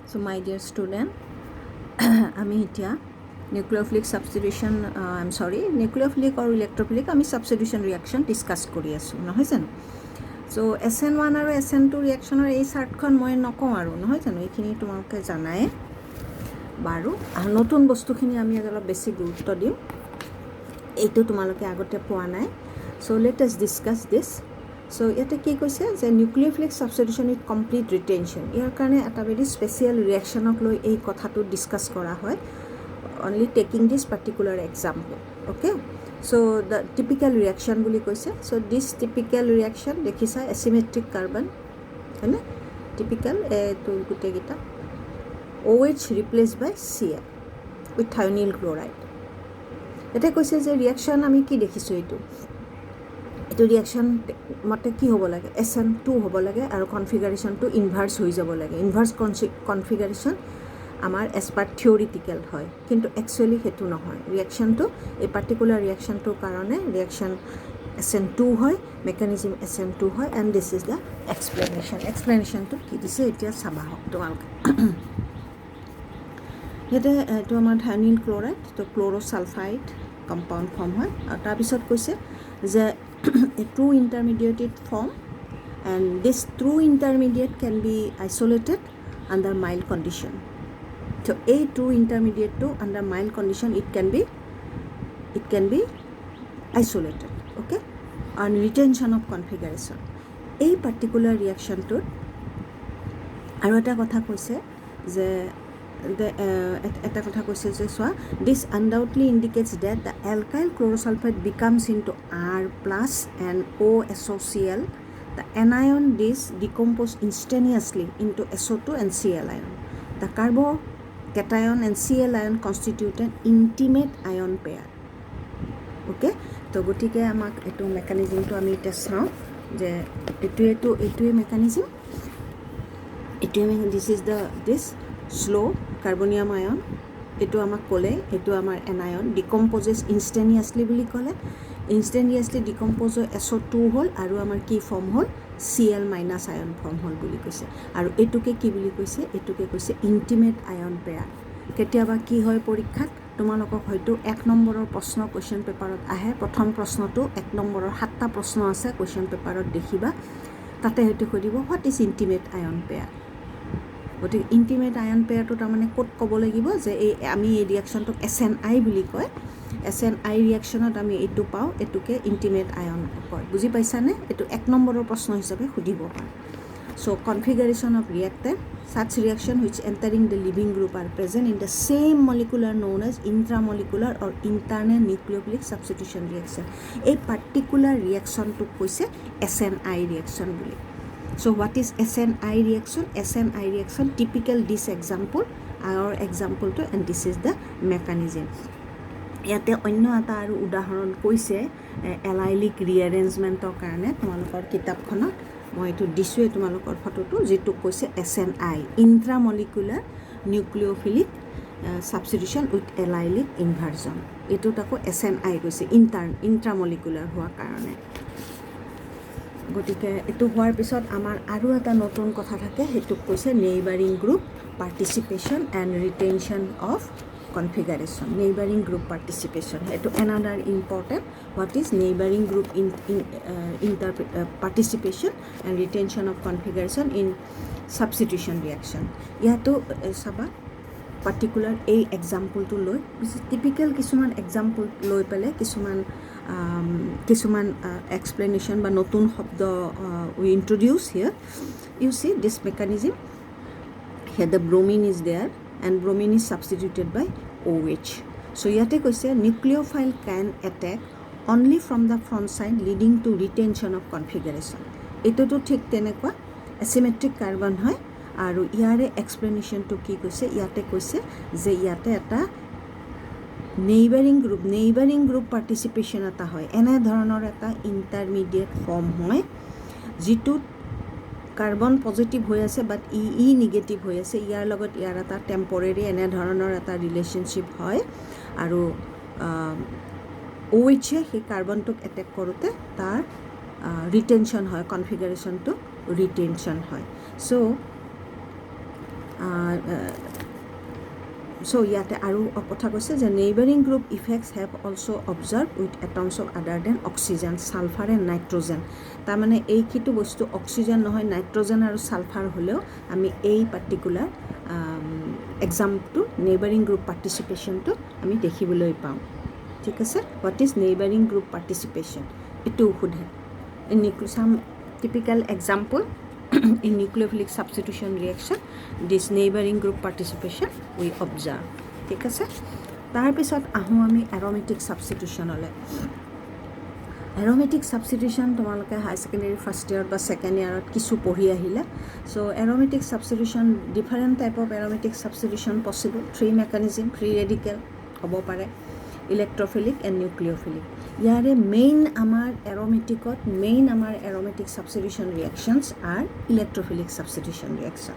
So my dear student, আমি এতিয়া nucleophilic substitution nucleophilic আৰু ইলেক্ট্ৰোফিলিক আমি সাবস্টিটিউশন ৰিয়াকশ্যন ডিছকাছ কৰি আছোঁ নহয় জানো। চ' SN1 আৰু SN2 ৰিয়াকশ্যনৰ এই চাৰ্টখন মই নকওঁ আৰু নহয় জানো, এইখিনি তোমালোকে জানাই বাৰু। নতুন বস্তুখিনি আমি অলপ বেছি গুৰুত্ব দিওঁ, এইটো তোমালোকে আগতে পোৱা নাই। চ' লেট আছ ডিছকাছ দিছ। চ' ইয়াতে কি কৈছে যে nucleophilic substitution with complete retention, ইয়াৰ কাৰণে এটা ভেৰি স্পেচিয়েল ৰিয়েকশ্যনক লৈ এই কথাটো ডিছকাছ কৰা হয়, only taking this particular example. Okay, so' the typical reaction বুলি কৈছে। চ' দিছ টিপিকেল ৰিয়েকশ্যন দেখিছা, এচিমেট্ৰিক কাৰ্বন হয়নে, টিপিকেল এইটো গোটেইকেইটা OH replace by Cl with thionyl chloride. এতিয়া কৈছে যে ৰিয়েকশ্যন আমি কি দেখিছোঁ, এইটো ৰিয়েকশ্যন মতে কি হ'ব লাগে, SN2 হ'ব লাগে আৰু কনফিগাৰেশ্যনটো ইনভাৰ্চ হৈ যাব লাগে। ইনভাৰ্চ কনফিগাৰেশ্যন আমাৰ এজ পাৰ থিয়ৰিটিকেল হয়, কিন্তু একচুৱেলি সেইটো নহয়। ৰিয়েকশ্যনটো এই পাৰ্টিকুলাৰ ৰিয়েকশ্যনটোৰ কাৰণে ৰিয়েকশ্যন SN2 হয়, মেকানিজিম SN2 হয়, and this is the explanation. এক্সপ্লেনেশ্যনটো কি দিছে এতিয়া চাবা হওক তোমালোকে। ইয়াতে এইটো আমাৰ থায়নিল ক্লৰাইড, তো ক্ল'ৰ'ছালফাইড কম্পাউণ্ড ফৰ্ম হয়। আৰু তাৰপিছত কৈছে যে true intermediate form, and this true intermediate can be isolated under mild condition. So a true intermediate to under mild condition it can be isolated. Okay, and retention of configuration এই particular reaction to আৰু এটা কথা কৈছে যে এটা কথা কৈছে যে চোৱা, this undoubtedly indicates that the alkyl chlorosulfide becomes into R plus and OSOCl. The anion is decomposed instantaneously into SO2 and Cl ion. The carbocation and Cl ion constitute an intimate ion pair. Okay, তো গতিকে আমাক এইটো মেকানিজিমটো আমি এতিয়া চাওঁ যে এইটোৱে mechanism, this is this slow carbonium ion, এইটো আমাক ক'লে এইটো আমাৰ এনায়ন ডিকম্প'জেছ ইনষ্টেনিয়াছলি বুলি ক'লে। ইনষ্টেনিয়াছলি ডিকম্প'জ হৈ SO2 হ'ল আৰু আমাৰ কি ফৰ্ম হ'ল, Cl মাইনাছ আয়ন ফৰ্ম হ'ল বুলি কৈছে। আৰু এইটোকে কি বুলি কৈছে, এইটোকে কৈছে ইণ্টিমেট আয়ন পেয়াৰ। কেতিয়াবা কি হয় পৰীক্ষাত তোমালোকক হয়তো 1 নম্বৰৰ প্ৰশ্ন কুৱেশ্যন পেপাৰত আহে, প্ৰথম প্ৰশ্নটো 1 নম্বৰৰ 7টা প্ৰশ্ন আছে কুৱেশ্যন পেপাৰত দেখিবা, তাতে হয়তো সুধিব what is intimate ion pair. গতিকে ইণ্টিমেট আয়ন পেয়াৰটো তাৰমানে ক'ত ক'ব লাগিব যে আমি এই ৰিয়েকশ্যনটোক SNI বুলি কয়। SNI ৰিয়েকশ্যনত আমি এইটো পাওঁ, এইটোকে ইণ্টিমেট আয়ন কয়। বুজি পাইছানে? এইটো 1 নম্বৰৰ প্ৰশ্ন হিচাপে সুধিব পাৰে। So' configuration of reactant, such reaction which entering the living group are present in the same molecular known as intramolecular or internal nucleophilic substitution reaction. এই particular reactionটোক কৈছে SNI reaction বুলি। So what is SNI reaction? SNI reaction typical this example, our example to, and this is the mechanism. ইয়াতে অন্য এটা আৰু উদাহৰণ কৈছে এলাইলিক ৰিএৰেঞ্জমেণ্টৰ কাৰণে। তোমালোকৰ কিতাপখনত মই এইটো দিছোঁৱে তোমালোকৰ ফটোটো, যিটো কৈছে SNI ইন্ট্ৰামলিকুলাৰ নিউক্লিওফিলিক সাবষ্টিটিউশ্যন উইথ এলাইলিক ইনভাৰ্জন। এইটোত আকৌ SNI কৈছে ইন্ট্ৰামলিকুলাৰ হোৱাৰ কাৰণে। গতিকে এইটো হোৱাৰ পিছত আমাৰ আৰু এটা নতুন কথা থাকে, সেইটোক কৈছে neighbouring group participation and retention of configuration. Neighboring group participation, to another important, what is neighboring group participation and retention of configuration in substitution reaction. Yato saba particular a example to loy, typical kisuman example loy pele kisuman explanation ba notun shobdo we introduce here. You see this mechanism here, the bromine is there and bromine is substituted by OH. So yate koise nucleophile can attack only from the front side leading to retention of configuration. Eto to thik tenekwa asymmetric carbon hoy aru iare explanation to ki koise yate koise je yate eta neighboring group participation eta hoy, ene dhoroner eta intermediate form hoy jitu carbon positive হৈ আছে বাট ই negative হৈ আছে, ইয়াৰ লগত ইয়াৰ এটা temporary এনেধৰণৰ এটা relationship হয় আৰু OH সেই কাৰ্বনটোক এটেক কৰোঁতে তাৰ ৰিটেনশ্যন হয়, কনফিগাৰেশ্যনটো ৰিটেনশ্যন হয়। চ' চ' ইয়াতে আৰু কথা কৈছে যে neighbouring group effects have also' observe with atoms of other than oxygen sulphur and nitrogen তাৰমানে এইকেইটো বস্তু অক্সিজেন নহয় নাইট্ৰজেন আৰু ছালফাৰ হ'লেও আমি এই পাৰ্টিকুলাৰ এক্সামটো নেইবাৰিং গ্ৰুপ পাৰ্টিচিপেশ্যনটো আমি দেখিবলৈ পাওঁ ঠিক আছে what is neighbouring group participation এইটোও সোধে চাম typical example in nucleophilic substitution reaction this neighboring group participation we observe ঠিক আছে তাৰপিছত আহোঁ আমি aromatic substitution হলে aromatic substitution তোমালোকে হাই সেকেন্ডাৰী ফাৰ্ষ্ট ইয়াৰ বা সেকেন্ড ইয়াৰত কিছু পঢ়ি আহিলে so aromatic substitution different type of aromatic substitution possible three mechanism free radical হ'ব পাৰে electrophilic and nucleophilic ইয়াৰে মেইন আমাৰ aromaticত মেইন আমাৰ aromatic substitution reactions are electrophilic substitution reaction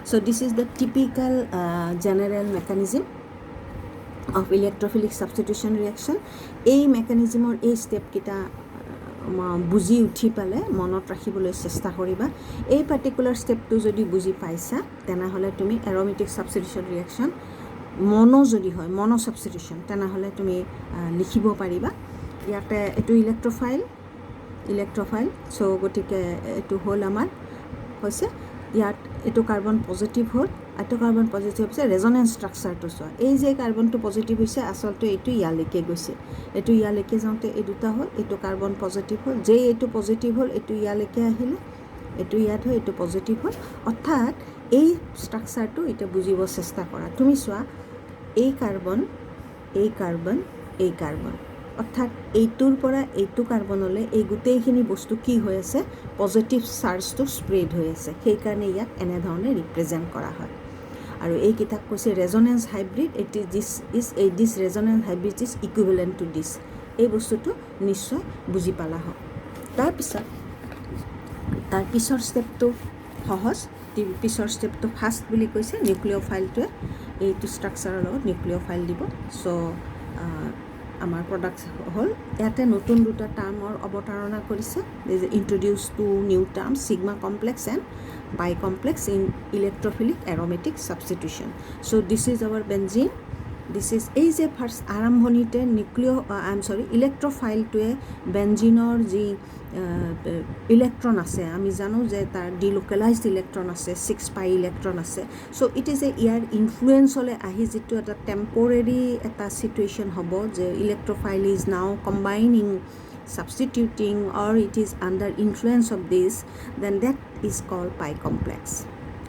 so this is the typical general mechanism of electrophilic substitution reaction এই mechanismৰ এই step kita বুজি উঠি পালে মনত ৰাখিবলৈ চেষ্টা কৰিবা এই পাৰ্টিকুলাৰ ষ্টেপটো যদি বুজি পাইছা তেনেহলে তুমি aromatic substitution reaction মনো যদি হয় মনো সাবস্টিটিউশন তেনেহলে তুমি লিখিব পাৰিবা ইয়াতে এটো ইলেক্ট্ৰোফাইল সো গটিকে এটো হল আমাৰ হৈছে ইয়াত এটো কাৰ্বন পজিটিভ হল এটো কাৰ্বন পজিটিভ হৈছে ৰেজোনেন্স স্ট্ৰাকচাৰটো সো এই যে কাৰ্বনটো পজিটিভ হৈছে আসলতে এটো ইয়ালৈকে গৈছে এটো ইয়ালৈকে যাওঁতে এই দুটা হল এটো কাৰ্বন পজিটিভ হল যে এটো পজিটিভ হল এটো ইয়ালৈকে আহিলে এটো ইয়াত হয় এটো পজিটিভ হল অৰ্থাৎ এই স্ট্ৰাকচাৰটো এটা বুজিব চেষ্টা কৰা তুমি চোৱা এই কাৰ্বন অৰ্থাৎ এইটোৰ পৰা এইটো কাৰ্বনলৈ এই গোটেইখিনি বস্তু কি হৈ আছে পজিটিভ চাৰ্জটো স্প্ৰেড হৈ আছে সেই কাৰণে ইয়াক এনে ধৰণে ৰিপ্ৰেজেন্ট কৰা হয় আৰু এই কিতাপ কৈছে resonance hybrid it is this resonance hybrid is equivalent to this এই বস্তুটো নিশ্চয় বুজি পালা হয় তাৰ পিছৰ ষ্টেপটো সহজ পিছৰ ষ্টেপটো ফাৰ্ষ্ট বুলি কৈছে নিউক্লিওফাইলটোৱে এইটো ষ্ট্ৰাকচাৰৰ লগত নিউক্লিওফাইল দিব সো আমাৰ প্ৰডাক্ট হল ইয়াতে নতুন দুটা টাৰ্মৰ অৱতাৰণা কৰিছে introduce two new term sigma complex and pi complex in electrophilic aromatic substitution so this is our benzene this is এই যে ফাৰ্ষ্ট আৰম্ভণিতে ইলেক্ট্ৰোফাইলটোৱে বেনজিনৰ যি ইলেক্ট্ৰন আছে আমি জানো যে তাৰ ডিলোকেলাইজড ইলেক্ট্ৰন আছে 6 পাই ইলেক্ট্ৰন আছে সো ইট ইজ এ ইয়াৰ ইনফ্লুয়েন্সলে আহি যেটো এটা টেম্পৰেৰী এটা সিচুৱেচন হ'ব যে electrophile is now combining substituting or it is under influence of this then that is called pi complex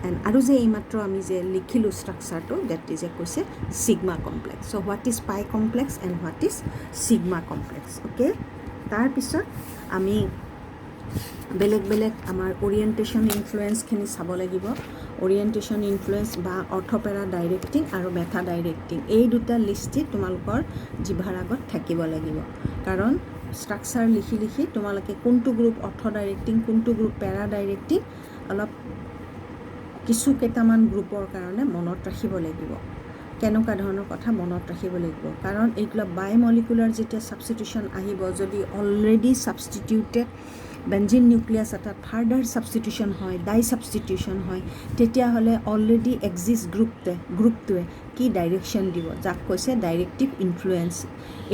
and aru je eimatro ami je likhilu structure to that is a koise sigma complex so what is pi complex and what is sigma complex okay tar pisot ami বেলেগ আমাৰ orientation influence খিনি চাব লাগিব orientation influence বা অৰ্থপেৰা directing আৰু মেথা directing এই দুটা লিষ্টে তোমালোকৰ জিভাৰ আগত থাকিব লাগিব কাৰণ স্ট্ৰাকচাৰ লিখি তোমালোকে কোনটো গ্ৰুপ অৰ্থ ডাইৰেক্টিং কোনটো গ্ৰুপ পেৰা ডাইৰেক্টিং অলপ কিছু কেইটামান গ্ৰুপৰ কাৰণে মনত ৰাখিব লাগিব কেনেকুৱা ধৰণৰ কথা মনত ৰাখিব লাগিব কাৰণ এইগুলা বায়'মলিকুলাৰ যেতিয়া সাবস্টিটিউশন আহিব যদি অলৰেডি সাবস্টিটিউটেড বেনজিন নিউক্লিয়াছ এটা ফাৰ্দাৰ সাবস্টিটিউশন হয় ডাই সাবস্টিটিউশন হয় তেতিয়া হলে অলৰেডি এক্সিষ্ট গ্ৰুপটোৱে কি ডাইৰেকশন দিব যাক কৈছে ডাইৰেক্টিভ ইনফ্লুয়েন্স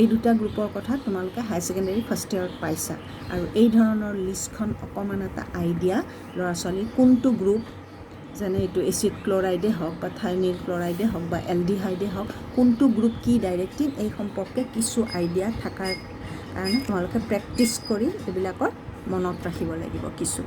এই দুটা গ্ৰুপৰ কথা তোমালোকে হাই সেকেন্ডাৰী ফাৰ্ষ্ট ইয়াৰত পাইছা আৰু এই ধৰণৰ লিষ্টখন অকমান এটা আইডিয়া ল'ৰা ছোৱালী কোনটো গ্ৰুপ যেনে এইটো এসিড ক্লোৰাইডে হওক বা থাইমিল ক্লোৰাইডে হওক বা এলডিহাইডে হওক কোনটো গ্ৰুপ কি ডাইৰেক্টিভ এই সম্পৰ্কে কিছু আইডিয়া থাকাৰ কাৰণে তোমালোকে প্ৰেক্টিছ কৰি এইবিলাকৰ মনত ৰাখিব লাগিব কিছু